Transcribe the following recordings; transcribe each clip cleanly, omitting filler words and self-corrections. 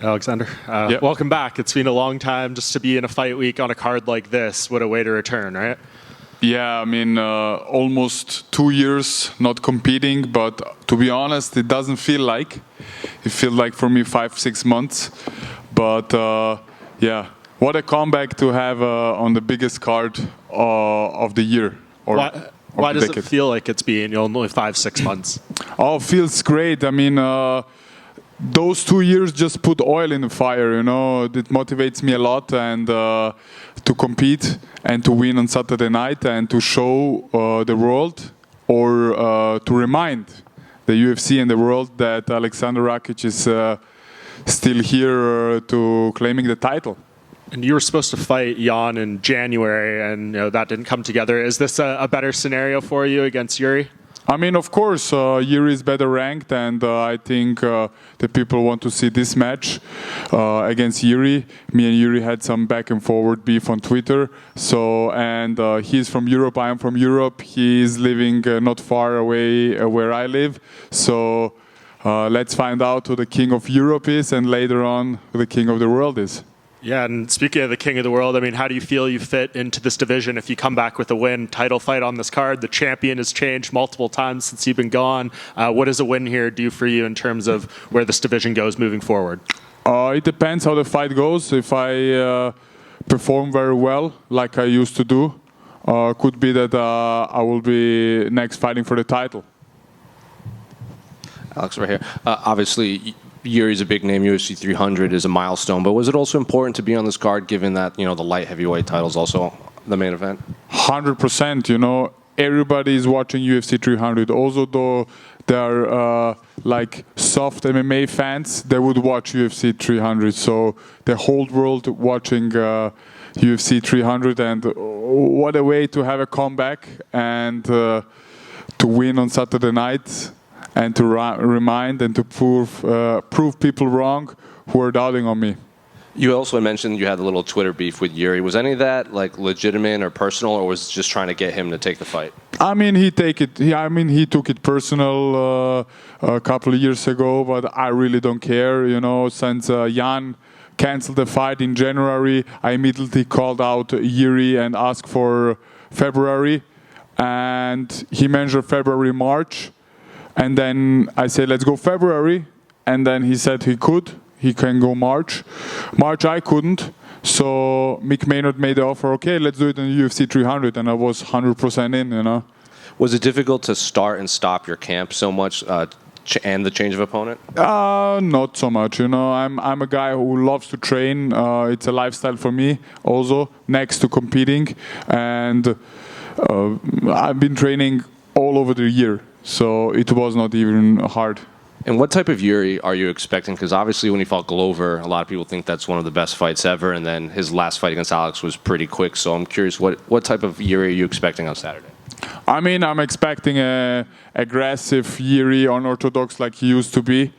Aleksandar, welcome back. It's been a long time just to be in a fight week on a card like this. What a way to return, right? Yeah, I mean, almost 2 years not competing, but to be honest, it doesn't feel like. It feels like for me 5-6 months. But yeah, what a comeback to have on the biggest card of the year. Why does it feel like it's been only 5-6 months? Oh, it feels great. I mean, those 2 years just put oil in the fire, you know. It motivates me a lot and to compete and to win on Saturday night and to show the world or to remind the UFC and the world that Aleksandar Rakic is still here to claiming the title. And you were supposed to fight Jan in January, and that didn't come together. Is this a better scenario for you against Jiri? I mean, of course, Jiri is better ranked, and I think the people want to see this match against Jiri. Me and Jiri had some back and forward beef on Twitter. So, and he's from Europe, I am from Europe. He is living not far away where I live. So let's find out who the king of Europe is, and later on who the king of the world is. Yeah, and speaking of the king of the world, I mean, how do you feel you fit into this division if you come back with a win? Title fight on this card. The champion has changed multiple times since you've been gone. What does a win here do for you in terms of where this division goes moving forward? It depends how the fight goes. If I perform very well, like I used to do, could be that I will be next fighting for the title. Alex, right here. Obviously, Jiri's a big name. UFC 300 is a milestone. But was it also important to be on this card, given that the light heavyweight title is also the main event? 100%. Everybody is watching UFC 300. Also, though they are like soft MMA fans, they would watch UFC 300. So the whole world watching UFC 300, and what a way to have a comeback and to win on Saturday night. And to remind and to prove people wrong who are doubting on me. You also mentioned you had a little Twitter beef with Jiri. Was any of that legitimate or personal, or was it just trying to get him to take the fight? I mean, he took it personal a couple of years ago, but I really don't care. Since Jan canceled the fight in January, I immediately called out Jiri and asked for February, and he mentioned February, March. And then I said, let's go February. And then he said he can go March. March I couldn't. So Mick Maynard made the offer, okay, let's do it in UFC 300. And I was 100% in, Was it difficult to start and stop your camp so much and the change of opponent? Not so much, I'm a guy who loves to train. It's a lifestyle for me also, next to competing. And I've been training all over the year. So it was not even hard. And what type of Jiri are you expecting? Because obviously when he fought Glover, a lot of people think that's one of the best fights ever. And then his last fight against Alex was pretty quick. So I'm curious, what type of Jiri are you expecting on Saturday? I mean, I'm expecting a aggressive Jiri, unorthodox like he used to be.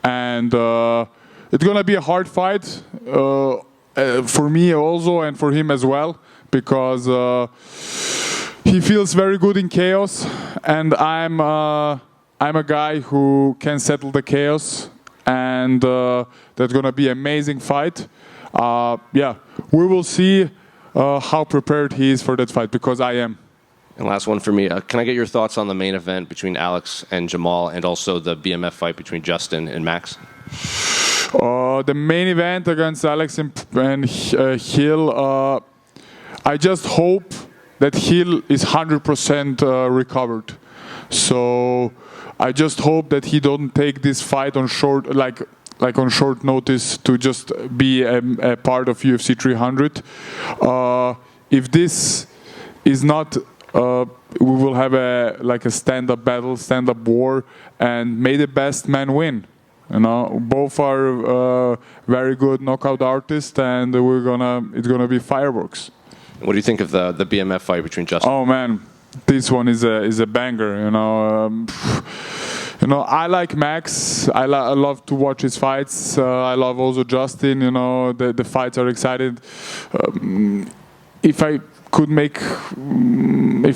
And it's going to be a hard fight for me also and for him as well. Because he feels very good in chaos, and I'm a guy who can settle the chaos, and that's gonna be an amazing fight. Yeah, we will see how prepared he is for that fight, because I am. And last one for me, can I get your thoughts on the main event between Alex and Jamal, and also the BMF fight between Justin and Max? The main event against Alex and Hill, I just hope that Hill is 100% recovered. So I just hope that he don't take this fight on short, like on short notice to just be a part of UFC 300. If this is not, we will have a stand-up battle, stand-up war, and may the best man win. Both are very good knockout artists, and it's gonna be fireworks. What do you think of the BMF fight between Justin? Oh man, this one is a banger. I like Max. I love to watch his fights. I love also Justin. The fights are exciting. If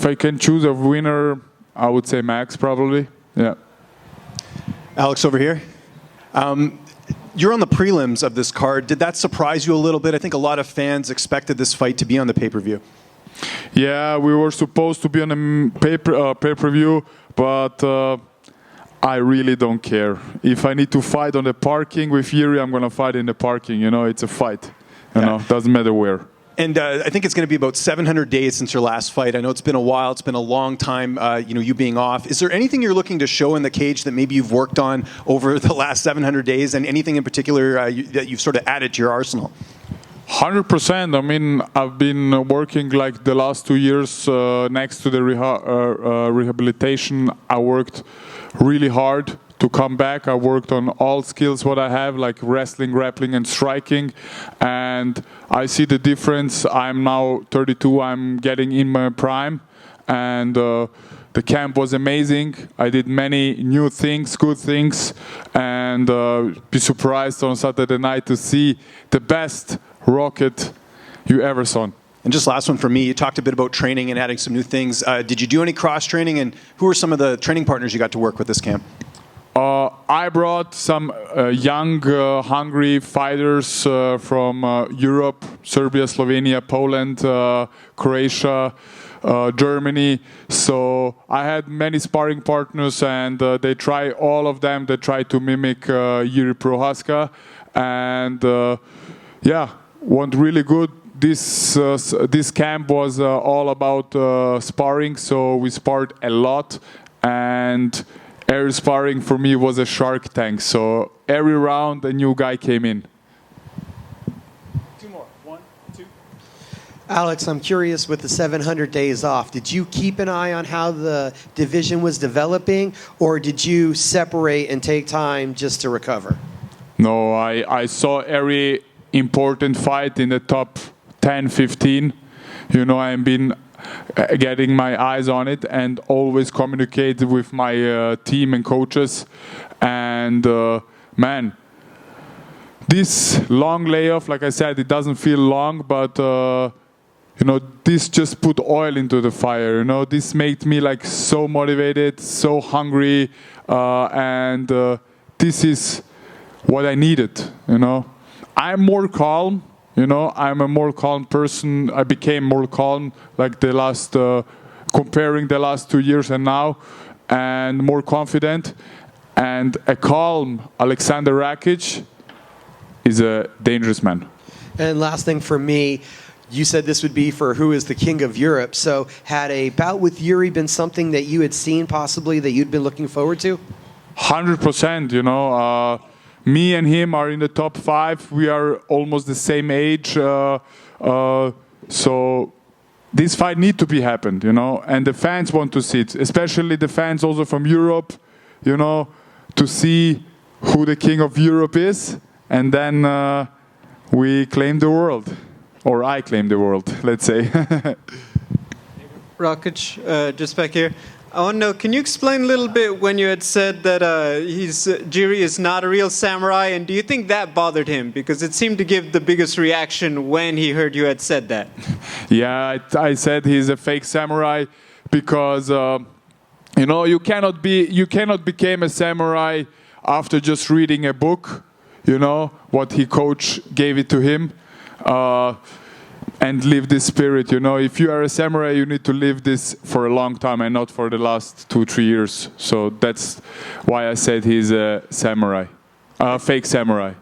I can choose a winner, I would say Max probably. Yeah. Alex over here. You're on the prelims of this card. Did that surprise you a little bit? I think a lot of fans expected this fight to be on the pay-per-view. Yeah, we were supposed to be on the pay-per-view, but I really don't care. If I need to fight on the parking with Jiri, I'm going to fight in the parking. You know, it's a fight. You know, doesn't matter where. And I think it's going to be about 700 days since your last fight. I know it's been a while. It's been a long time, you being off. Is there anything you're looking to show in the cage that maybe you've worked on over the last 700 days, and anything in particular that you've sort of added to your arsenal? 100%. I mean, I've been working like the last 2 years next to the rehabilitation. I worked really hard to come back. I worked on all skills what I have, like wrestling, grappling, and striking. And I see the difference. I'm now 32. I'm getting in my prime. And the camp was amazing. I did many new things, good things. And be surprised on Saturday night to see the best Rocket you ever saw. And just last one for me, you talked a bit about training and adding some new things. Did you do any cross-training, and who are some of the training partners you got to work with this camp? I brought some young, hungry fighters from Europe, Serbia, Slovenia, Poland, Croatia, Germany. So I had many sparring partners, and they try all of them. They try to mimic Jiri Prochazka, and went really good. This camp was all about sparring, so we sparred a lot, and every sparring for me was a shark tank. So every round a new guy came in. Two more. 1, 2. Alex, I'm curious, with the 700 days off, did you keep an eye on how the division was developing, or did you separate and take time just to recover? No, I saw every important fight in the top 10, 15. You know, I've been getting my eyes on it and always communicate with my team and coaches. And man, this long layoff, like I said, it doesn't feel long, but you know, this just put oil into the fire. You know, this made me like so motivated, so hungry, and this is what I needed. You know, I'm more calm. You know, I'm a more calm person. I became more calm like the last, comparing the last 2 years and now, and more confident. And a calm Aleksandar Rakic is a dangerous man. And last thing for me, you said this would be for who is the king of Europe. So had a bout with Jiri been something that you had seen possibly that you'd been looking forward to? 100%, you know. Me and him are in the top 5. We are almost the same age. So this fight need to be happened, you know. And the fans want to see it, especially the fans also from Europe, you know, to see who the king of Europe is. And then we claim the world. Or I claim the world, let's say. Rakic, just back here. I want to know, can you explain a little bit when you had said that Jiri is not a real samurai, and do you think that bothered him? Because it seemed to give the biggest reaction when he heard you had said that. Yeah, I said he's a fake samurai because, you know, you cannot become a samurai after just reading a book, you know, what his coach gave it to him. And live this spirit, you know. If you are a samurai, you need to live this for a long time and not for the last 2-3 years. So that's why I said he's a samurai, a fake samurai.